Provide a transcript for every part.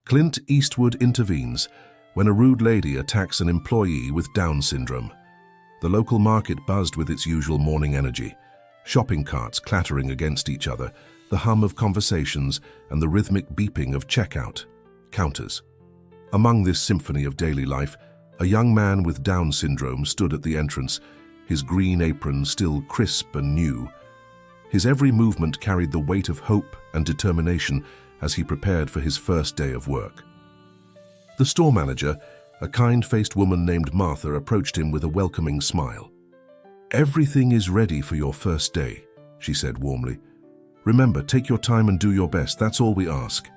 Clint Eastwood intervenes when a rude lady attacks an employee with Down syndrome. The local market buzzed with its usual morning energy, shopping carts clattering against each other, the hum of conversations, and the rhythmic beeping of checkout counters. Among this symphony of daily life, a young man with Down syndrome stood at the entrance, his green apron still crisp and new. His every movement carried the weight of hope and determination as he prepared for his first day of work. The store manager, a kind-faced woman named Martha, approached him with a welcoming smile. "Everything is ready for your first day," she said warmly. "Remember, take your time and do your best, that's all we ask."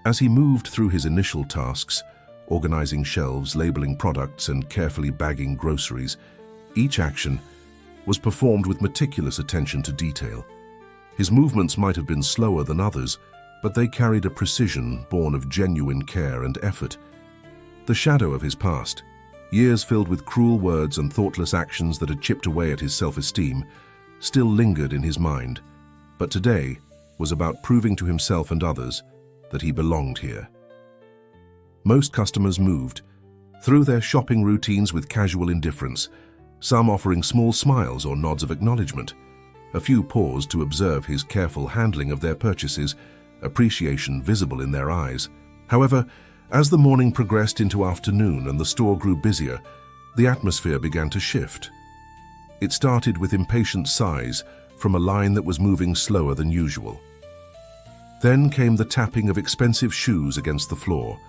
As he moved through his initial tasks, organizing shelves, labeling products, and carefully bagging groceries, each action was performed with meticulous attention to detail. His movements might have been slower than others, but they carried a precision born of genuine care and effort. The shadow of his past, years filled with cruel words and thoughtless actions that had chipped away at his self-esteem, still lingered in his mind, but today was about proving to himself and others that he belonged here. Most customers moved through their shopping routines with casual indifference, some offering small smiles or nods of acknowledgement. A few paused to observe his careful handling of their purchases, appreciation visible in their eyes. However, as the morning progressed into afternoon and the store grew busier, the atmosphere began to shift. It started with impatient sighs from a line that was moving slower than usual. Then came the tapping of expensive shoes against the floor,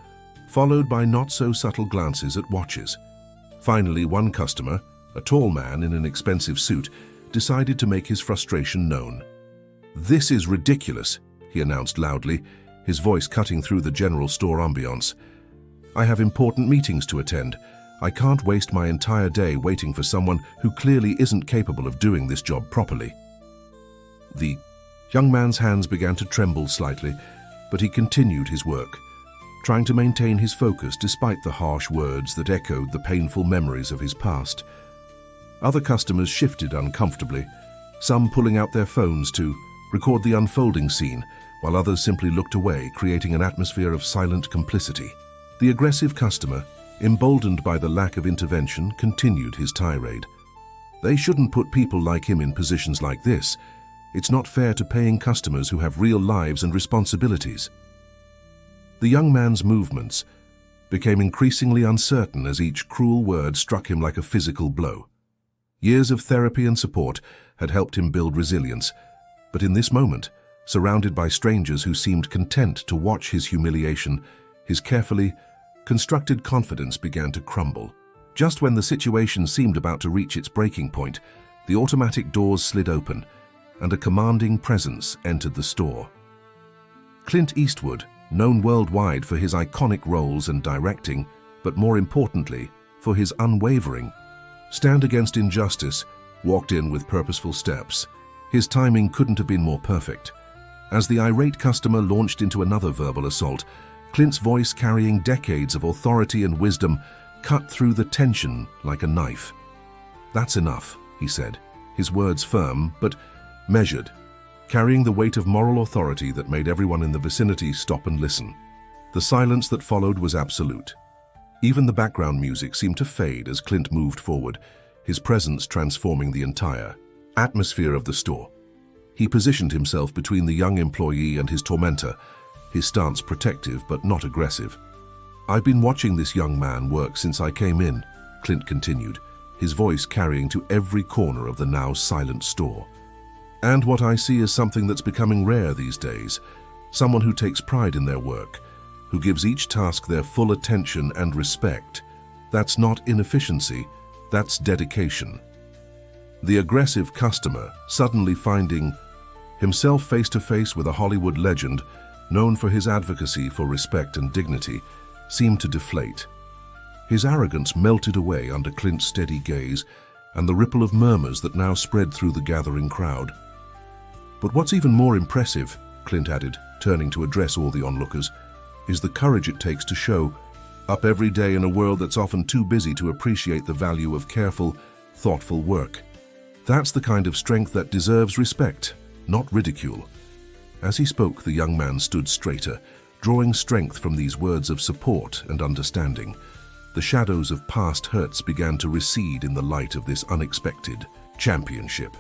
followed by not-so-subtle glances at watches. Finally, one customer, a tall man in an expensive suit, decided to make his frustration known. "This is ridiculous," he announced loudly, his voice cutting through the general store ambiance. "I have important meetings to attend. I can't waste my entire day waiting for someone who clearly isn't capable of doing this job properly." The young man's hands began to tremble slightly, but he continued his work, trying to maintain his focus despite the harsh words that echoed the painful memories of his past. Other customers shifted uncomfortably, some pulling out their phones to record the unfolding scene, while others simply looked away, creating an atmosphere of silent complicity. The aggressive customer, emboldened by the lack of intervention, continued his tirade. "They shouldn't put people like him in positions like this. It's not fair to paying customers who have real lives and responsibilities." The young man's movements became increasingly uncertain as each cruel word struck him like a physical blow. Years of therapy and support had helped him build resilience, but in this moment, surrounded by strangers who seemed content to watch his humiliation, his carefully constructed confidence began to crumble. Just when the situation seemed about to reach its breaking point, the automatic doors slid open, and a commanding presence entered the store. Clint Eastwood, known worldwide for his iconic roles and directing, but more importantly, for his unwavering stand against injustice, walked in with purposeful steps. His timing couldn't have been more perfect. As the irate customer launched into another verbal assault, Clint's voice, carrying decades of authority and wisdom, cut through the tension like a knife. "That's enough," he said, his words firm but measured, carrying the weight of moral authority that made everyone in the vicinity stop and listen. The silence that followed was absolute. Even the background music seemed to fade as Clint moved forward, his presence transforming the entire atmosphere of the store. He positioned himself between the young employee and his tormentor, his stance protective but not aggressive. "I've been watching this young man work since I came in," Clint continued, his voice carrying to every corner of the now silent store. "And what I see is something that's becoming rare these days, someone who takes pride in their work, who gives each task their full attention and respect. That's not inefficiency, that's dedication." The aggressive customer, suddenly finding himself face-to-face with a Hollywood legend known for his advocacy for respect and dignity, seemed to deflate. His arrogance melted away under Clint's steady gaze and the ripple of murmurs that now spread through the gathering crowd. "But what's even more impressive," Clint added, turning to address all the onlookers, "is the courage it takes to show up every day in a world that's often too busy to appreciate the value of careful, thoughtful work. That's the kind of strength that deserves respect, not ridicule." As he spoke, the young man stood straighter, Drawing strength from these words of support and understanding, the shadows of past hurts began to recede in the light of this unexpected championship.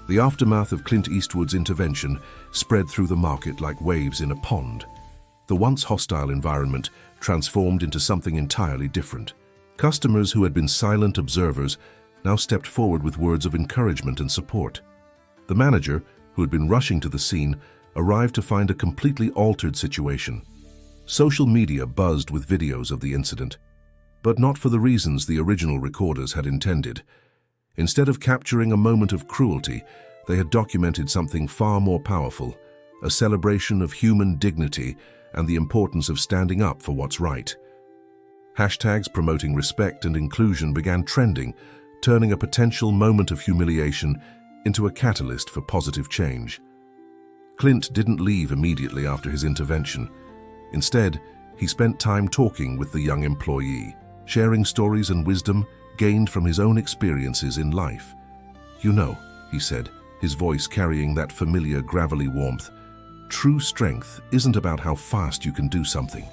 The aftermath of Clint Eastwood's intervention spread through the market like waves in a pond. The once hostile environment transformed into something entirely different. Customers who had been silent observers now stepped forward with words of encouragement and support. The manager, who had been rushing to the scene, arrived to find a completely altered situation. Social media buzzed with videos of the incident, but not for the reasons the original recorders had intended. Instead of capturing a moment of cruelty, they had documented something far more powerful, a celebration of human dignity and the importance of standing up for what's right. Hashtags promoting respect and inclusion began trending, turning a potential moment of humiliation into a catalyst for positive change. Clint didn't leave immediately after his intervention. Instead, he spent time talking with the young employee, sharing stories and wisdom gained from his own experiences in life. "You know," he said, his voice carrying that familiar gravelly warmth, "true strength isn't about how fast you can do something.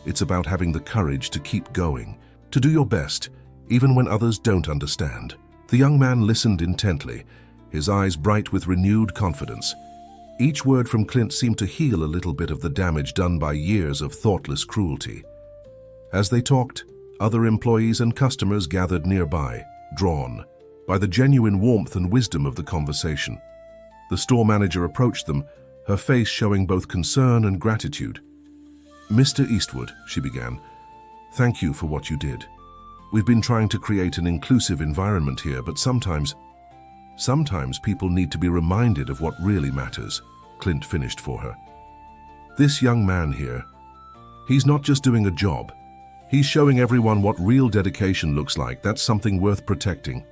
It's about having the courage to keep going, to do your best, even when others don't understand." The young man listened intently, his eyes bright with renewed confidence. Each word from Clint seemed to heal a little bit of the damage done by years of thoughtless cruelty. As they talked, other employees and customers gathered nearby, drawn by the genuine warmth and wisdom of the conversation. The store manager approached them, her face showing both concern and gratitude. "Mr. Eastwood," she began, "thank you for what you did. We've been trying to create an inclusive environment here, but sometimes people need to be reminded of what really matters," Clint finished for her. "This young man here, he's not just doing a job. He's showing everyone what real dedication looks like. That's something worth protecting."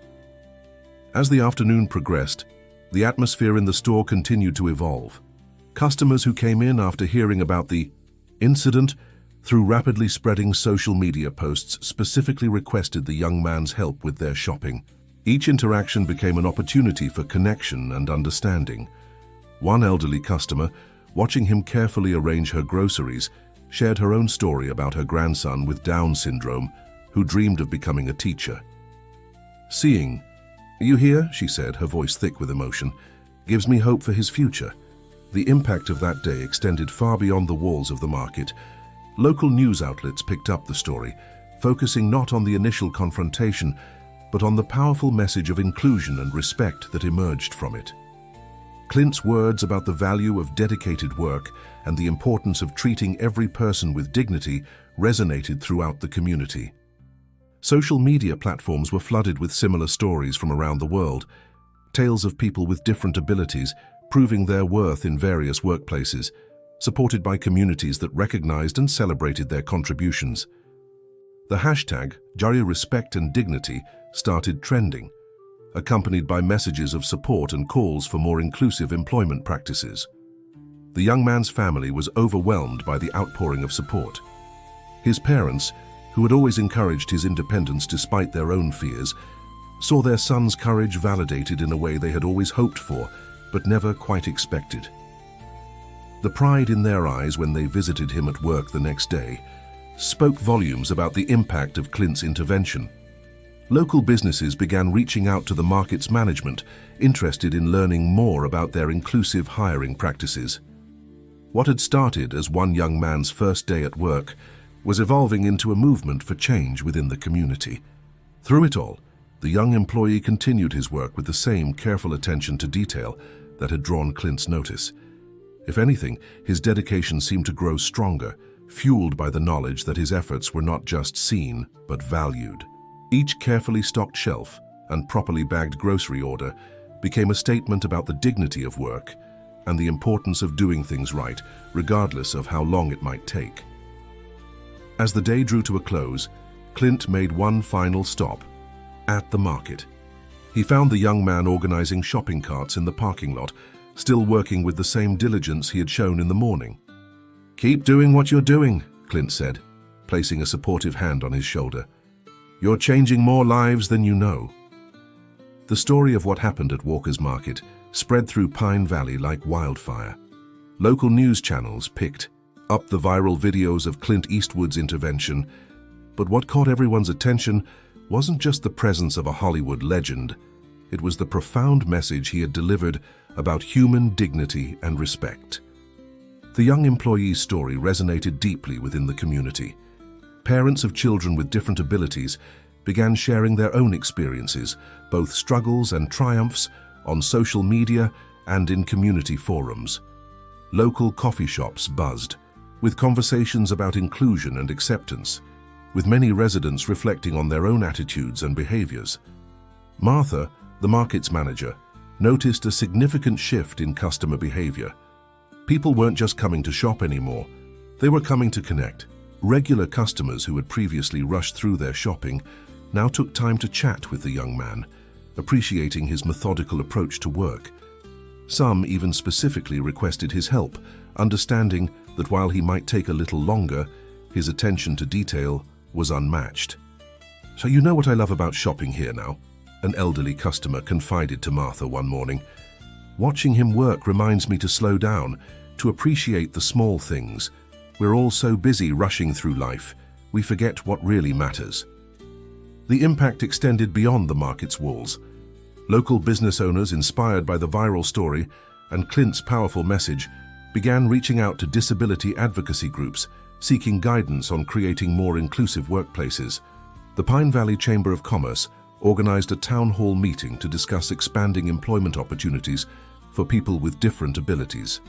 As the afternoon progressed, the atmosphere in the store continued to evolve. Customers who came in after hearing about the incident through rapidly spreading social media posts specifically requested the young man's help with their shopping. Each interaction became an opportunity for connection and understanding. One elderly customer, watching him carefully arrange her groceries, shared her own story about her grandson with Down syndrome, who dreamed of becoming a teacher. "Seeing you here," she said, her voice thick with emotion, "gives me hope for his future." The impact of that day extended far beyond the walls of the market. Local news outlets picked up the story, focusing not on the initial confrontation, but on the powerful message of inclusion and respect that emerged from it. Clint's words about the value of dedicated work and the importance of treating every person with dignity resonated throughout the community. Social media platforms were flooded with similar stories from around the world, tales of people with different abilities proving their worth in various workplaces, supported by communities that recognized and celebrated their contributions. The hashtag #Respect and Dignity started trending, accompanied by messages of support and calls for more inclusive employment practices. The young man's family was overwhelmed by the outpouring of support. His parents, who had always encouraged his independence despite their own fears, saw their son's courage validated in a way they had always hoped for, but never quite expected. The pride in their eyes when they visited him at work the next day spoke volumes about the impact of Clint's intervention. Local businesses began reaching out to the market's management, interested in learning more about their inclusive hiring practices. What had started as one young man's first day at work was evolving into a movement for change within the community. Through it all, the young employee continued his work with the same careful attention to detail that had drawn Clint's notice. If anything, his dedication seemed to grow stronger, fueled by the knowledge that his efforts were not just seen, but valued. Each carefully stocked shelf and properly bagged grocery order became a statement about the dignity of work and the importance of doing things right, regardless of how long it might take. As the day drew to a close, Clint made one final stop, at the market. He found the young man organizing shopping carts in the parking lot, still working with the same diligence he had shown in the morning. "Keep doing what you're doing," Clint said, placing a supportive hand on his shoulder. "You're changing more lives than you know." The story of what happened at Walker's Market spread through Pine Valley like wildfire. Local news channels picked up the viral videos of Clint Eastwood's intervention. But what caught everyone's attention wasn't just the presence of a Hollywood legend. It was the profound message he had delivered about human dignity and respect. The young employee's story resonated deeply within the community. Parents of children with different abilities began sharing their own experiences, both struggles and triumphs, on social media and in community forums. Local coffee shops buzzed, with conversations about inclusion and acceptance, with many residents reflecting on their own attitudes and behaviors. Martha, the market's manager, noticed a significant shift in customer behavior. People weren't just coming to shop anymore, they were coming to connect. Regular customers who had previously rushed through their shopping now took time to chat with the young man, appreciating his methodical approach to work. Some even specifically requested his help, understanding that while he might take a little longer, his attention to detail was unmatched. "So you know what I love about shopping here now?" an elderly customer confided to Martha one morning. "Watching him work reminds me to slow down, to appreciate the small things. We're all so busy rushing through life, we forget what really matters." The impact extended beyond the market's walls. Local business owners, inspired by the viral story and Clint's powerful message, began reaching out to disability advocacy groups, seeking guidance on creating more inclusive workplaces. The Pine Valley Chamber of Commerce organized a town hall meeting to discuss expanding employment opportunities for people with different abilities.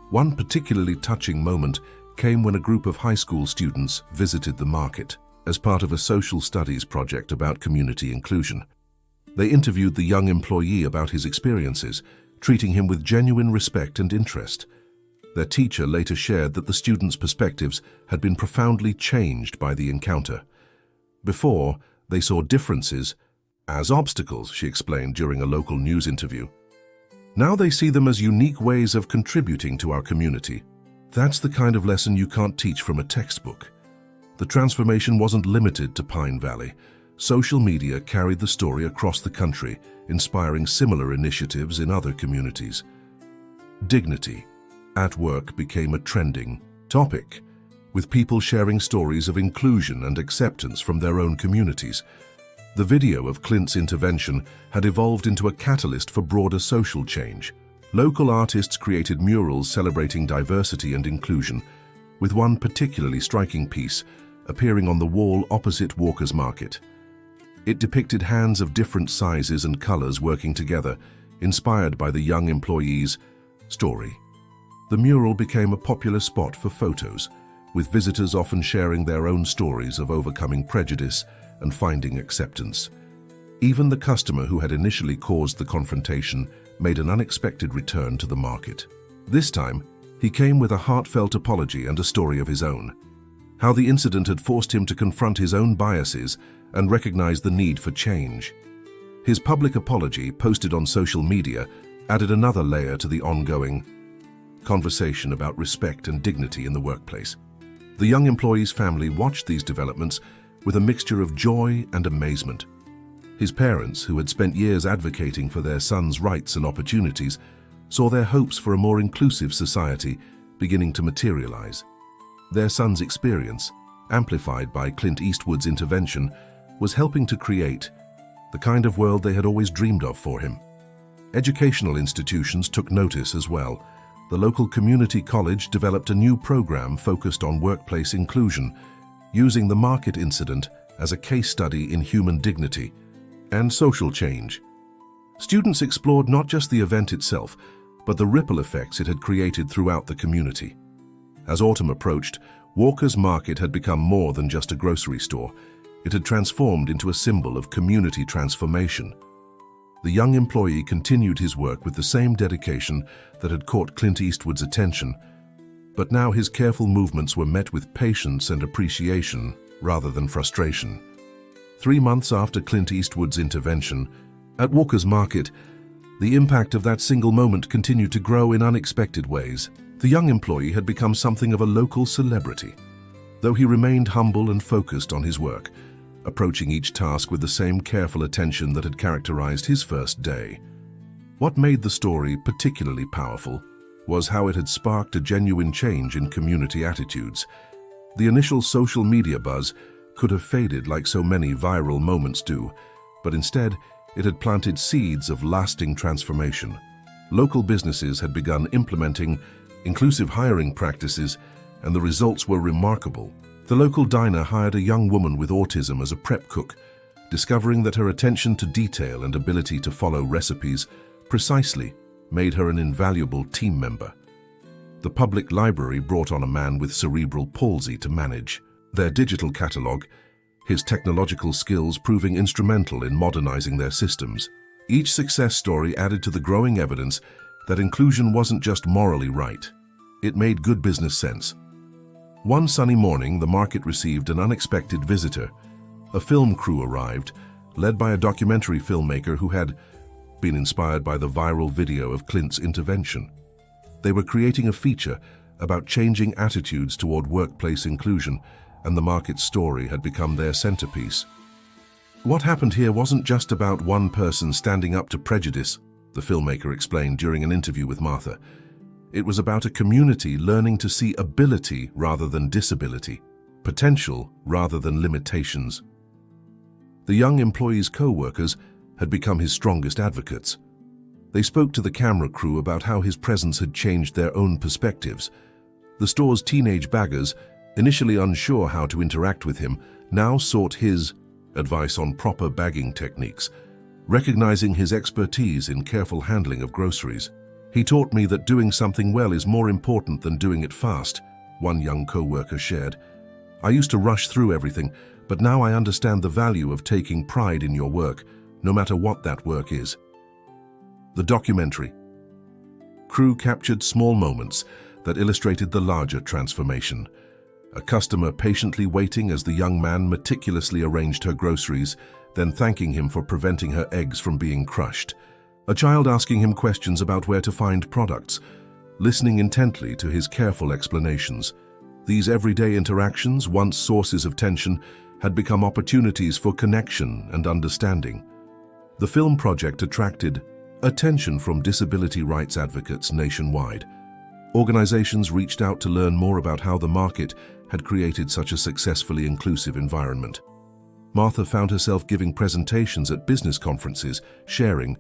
One particularly touching moment came when a group of high school students visited the market as part of a social studies project about community inclusion. They interviewed the young employee about his experiences, treating him with genuine respect and interest. Their teacher later shared that the students' perspectives had been profoundly changed by the encounter. Before, they saw differences as obstacles, she explained during a local news interview. Now they see them as unique ways of contributing to our community. That's the kind of lesson you can't teach from a textbook. The transformation wasn't limited to Pine Valley. Social media carried the story across the country, inspiring similar initiatives in other communities. Dignity at work became a trending topic, with people sharing stories of inclusion and acceptance from their own communities. The video of Clint's intervention had evolved into a catalyst for broader social change. Local artists created murals celebrating diversity and inclusion, with one particularly striking piece appearing on the wall opposite Walker's Market. It depicted hands of different sizes and colors working together, inspired by the young employee's story. The mural became a popular spot for photos, with visitors often sharing their own stories of overcoming prejudice and finding acceptance. Even the customer who had initially caused the confrontation made an unexpected return to the market. This time, he came with a heartfelt apology and a story of his own. How the incident had forced him to confront his own biases and recognize the need for change. His public apology, posted on social media, added another layer to the ongoing conversation about respect and dignity in the workplace. The young employee's family watched these developments with a mixture of joy and amazement. His parents, who had spent years advocating for their son's rights and opportunities, saw their hopes for a more inclusive society beginning to materialize. Their son's experience, amplified by Clint Eastwood's intervention, was helping to create the kind of world they had always dreamed of for him. Educational institutions took notice as well. The local community college developed a new program focused on workplace inclusion, using the market incident as a case study in human dignity and social change. Students explored not just the event itself, but the ripple effects it had created throughout the community. As autumn approached, Walker's Market had become more than just a grocery store. It had transformed into a symbol of community transformation. The young employee continued his work with the same dedication that had caught Clint Eastwood's attention, but now his careful movements were met with patience and appreciation rather than frustration. 3 months after Clint Eastwood's intervention, at Walker's Market, the impact of that single moment continued to grow in unexpected ways. The young employee had become something of a local celebrity, though he remained humble and focused on his work, approaching each task with the same careful attention that had characterized his first day. What made the story particularly powerful was how it had sparked a genuine change in community attitudes. The initial social media buzz could have faded like so many viral moments do, but instead it had planted seeds of lasting transformation. Local businesses had begun implementing inclusive hiring practices, and the results were remarkable. The local diner hired a young woman with autism as a prep cook, discovering that her attention to detail and ability to follow recipes precisely made her an invaluable team member. The public library brought on a man with cerebral palsy to manage their digital catalog, his technological skills proving instrumental in modernizing their systems. Each success story added to the growing evidence that inclusion wasn't just morally right, it made good business sense. One sunny morning, the market received an unexpected visitor. A film crew arrived, led by a documentary filmmaker who had been inspired by the viral video of Clint's intervention. They were creating a feature about changing attitudes toward workplace inclusion, and the market's story had become their centerpiece. What happened here wasn't just about one person standing up to prejudice, the filmmaker explained during an interview with Martha. It was about a community learning to see ability rather than disability, potential rather than limitations. The young employee's co-workers had become his strongest advocates. They spoke to the camera crew about how his presence had changed their own perspectives. The store's teenage baggers, initially unsure how to interact with him, now sought his advice on proper bagging techniques, recognizing his expertise in careful handling of groceries. "He taught me that doing something well is more important than doing it fast," one young co-worker shared. "I used to rush through everything, but now I understand the value of taking pride in your work, no matter what that work is." The documentary crew captured small moments that illustrated the larger transformation. A customer patiently waiting as the young man meticulously arranged her groceries, then thanking him for preventing her eggs from being crushed. A child asking him questions about where to find products, listening intently to his careful explanations. These everyday interactions, once sources of tension, had become opportunities for connection and understanding. The film project attracted attention from disability rights advocates nationwide. Organizations reached out to learn more about how the market had created such a successfully inclusive environment. Martha found herself giving presentations at business conferences, sharing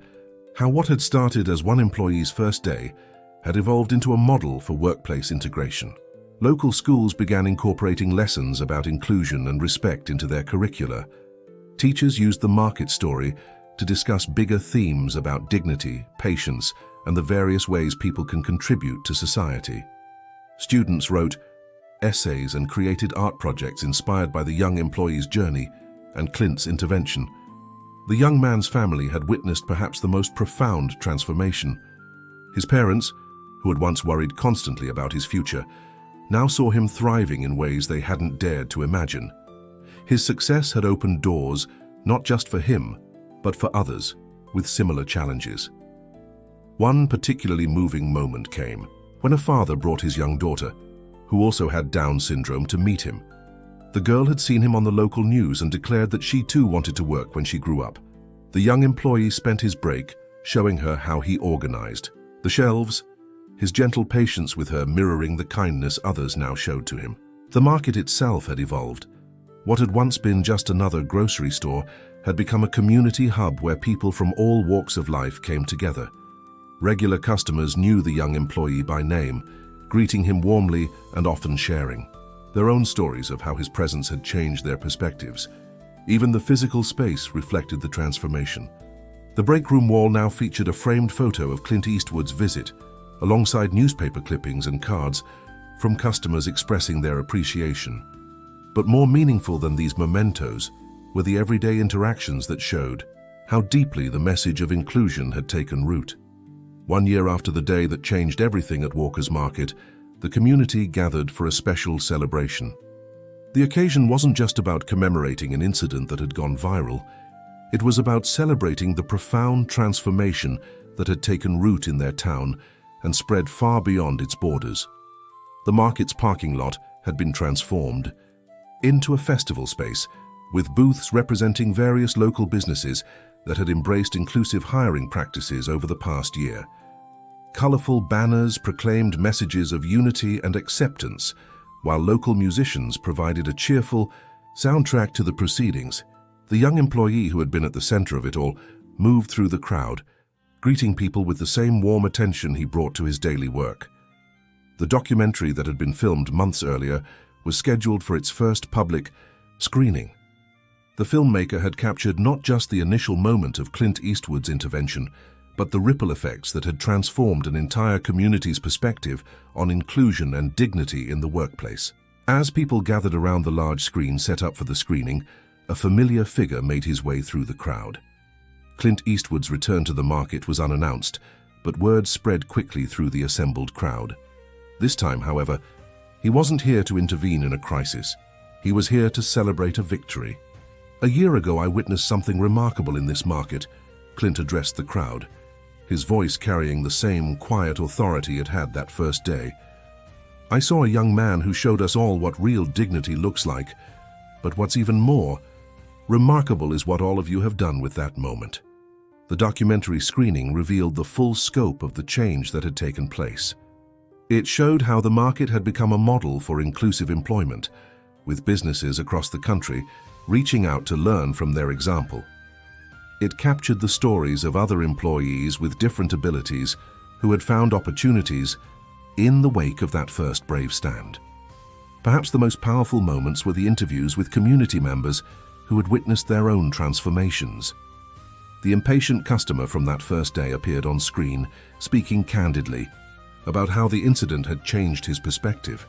how what had started as one employee's first day had evolved into a model for workplace integration. Local schools began incorporating lessons about inclusion and respect into their curricula. Teachers used the market story to discuss bigger themes about dignity, patience, and the various ways people can contribute to society. Students wrote essays and created art projects inspired by the young employee's journey and Clint's intervention. The young man's family had witnessed perhaps the most profound transformation. His parents, who had once worried constantly about his future, now saw him thriving in ways they hadn't dared to imagine. His success had opened doors not just for him, but for others with similar challenges. One particularly moving moment came when a father brought his young daughter, who also had Down syndrome, to meet him. The girl had seen him on the local news and declared that she too wanted to work when she grew up. The young employee spent his break showing her how he organized the shelves, his gentle patience with her mirroring the kindness others now showed to him. The market itself had evolved. What had once been just another grocery store had become a community hub where people from all walks of life came together. Regular customers knew the young employee by name, greeting him warmly and often sharing their own stories of how his presence had changed their perspectives. Even the physical space reflected the transformation. The break room wall now featured a framed photo of Clint Eastwood's visit, alongside newspaper clippings and cards from customers expressing their appreciation. But more meaningful than these mementos were the everyday interactions that showed how deeply the message of inclusion had taken root. 1 year after the day that changed everything at Walker's Market, the community gathered for a special celebration. The occasion wasn't just about commemorating an incident that had gone viral. It was about celebrating the profound transformation that had taken root in their town and spread far beyond its borders. The market's parking lot had been transformed into a festival space, with booths representing various local businesses that had embraced inclusive hiring practices over the past year. Colorful banners proclaimed messages of unity and acceptance, while local musicians provided a cheerful soundtrack to the proceedings. The young employee who had been at the center of it all moved through the crowd, greeting people with the same warm attention he brought to his daily work. The documentary that had been filmed months earlier was scheduled for its first public screening. The filmmaker had captured not just the initial moment of Clint Eastwood's intervention, but the ripple effects that had transformed an entire community's perspective on inclusion and dignity in the workplace. As people gathered around the large screen set up for the screening, a familiar figure made his way through the crowd. Clint Eastwood's return to the market was unannounced, but word spread quickly through the assembled crowd. This time, however, he wasn't here to intervene in a crisis. He was here to celebrate a victory. "A year ago, I witnessed something remarkable in this market," Clint addressed the crowd, his voice carrying the same quiet authority it had that first day. "I saw a young man who showed us all what real dignity looks like, but what's even more remarkable is what all of you have done with that moment." The documentary screening revealed the full scope of the change that had taken place. It showed how the market had become a model for inclusive employment, with businesses across the country reaching out to learn from their example. It captured the stories of other employees with different abilities who had found opportunities in the wake of that first brave stand. Perhaps the most powerful moments were the interviews with community members who had witnessed their own transformations. The impatient customer from that first day appeared on screen, speaking candidly about how the incident had changed his perspective.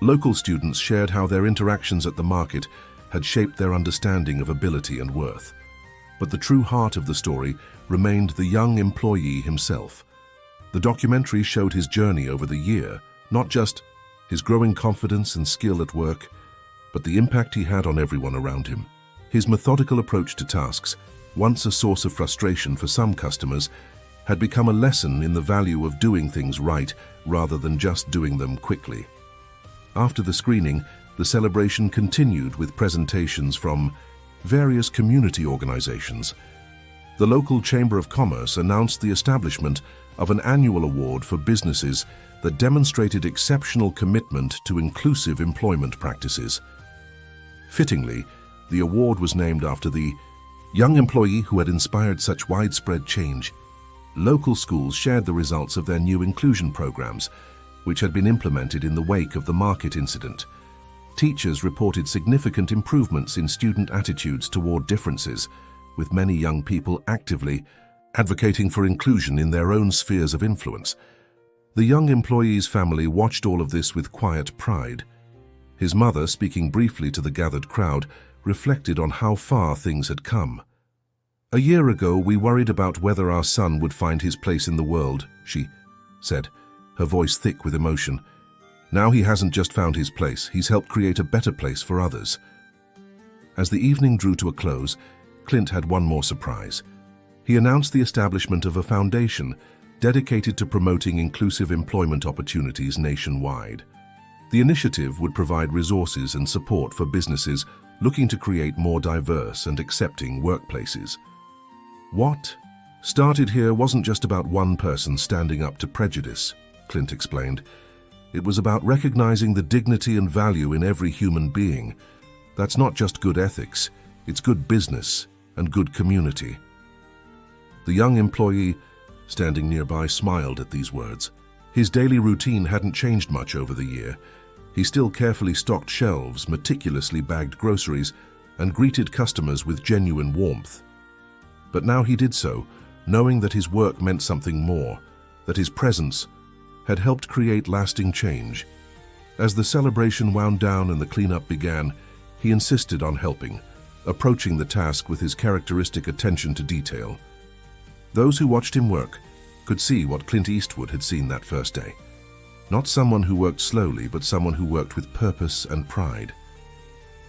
Local students shared how their interactions at the market had shaped their understanding of ability and worth. But the true heart of the story remained the young employee himself. The documentary showed his journey over the year, not just his growing confidence and skill at work, but the impact he had on everyone around him. His methodical approach to tasks, once a source of frustration for some customers, had become a lesson in the value of doing things right rather than just doing them quickly. After the screening, the celebration continued with presentations from various community organizations. The local Chamber of Commerce announced the establishment of an annual award for businesses that demonstrated exceptional commitment to inclusive employment practices. Fittingly, the award was named after the young employee who had inspired such widespread change. Local schools shared the results of their new inclusion programs, which had been implemented in the wake of the market incident. Teachers reported significant improvements in student attitudes toward differences, with many young people actively advocating for inclusion in their own spheres of influence. The young employee's family watched all of this with quiet pride. His mother, speaking briefly to the gathered crowd, reflected on how far things had come. "A year ago, we worried about whether our son would find his place in the world," she said, her voice thick with emotion. "Now he hasn't just found his place, he's helped create a better place for others." As the evening drew to a close, Clint had one more surprise. He announced the establishment of a foundation dedicated to promoting inclusive employment opportunities nationwide. The initiative would provide resources and support for businesses looking to create more diverse and accepting workplaces. What started here wasn't just about one person standing up to prejudice, Clint explained. It was about recognizing the dignity and value in every human being. That's not just good ethics, it's good business and good community. The young employee, standing nearby, smiled at these words. His daily routine hadn't changed much over the year. He still carefully stocked shelves, meticulously bagged groceries, and greeted customers with genuine warmth. But now he did so, knowing that his work meant something more, that his presence had helped create lasting change. As the celebration wound down and the cleanup began, he insisted on helping, approaching the task with his characteristic attention to detail. Those who watched him work could see what Clint Eastwood had seen that first day. Not someone who worked slowly, but someone who worked with purpose and pride.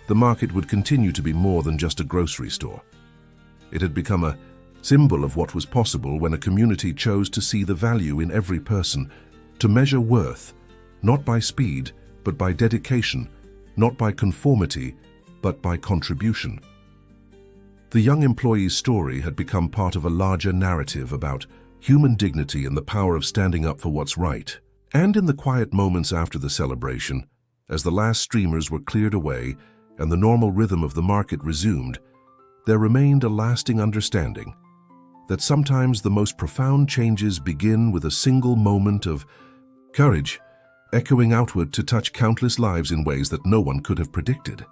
The market would continue to be more than just a grocery store. It had become a symbol of what was possible when a community chose to see the value in every person, to measure worth, not by speed, but by dedication, not by conformity, but by contribution. The young employee's story had become part of a larger narrative about human dignity and the power of standing up for what's right. And in the quiet moments after the celebration, as the last streamers were cleared away and the normal rhythm of the market resumed, there remained a lasting understanding that sometimes the most profound changes begin with a single moment of courage, echoing outward to touch countless lives in ways that no one could have predicted.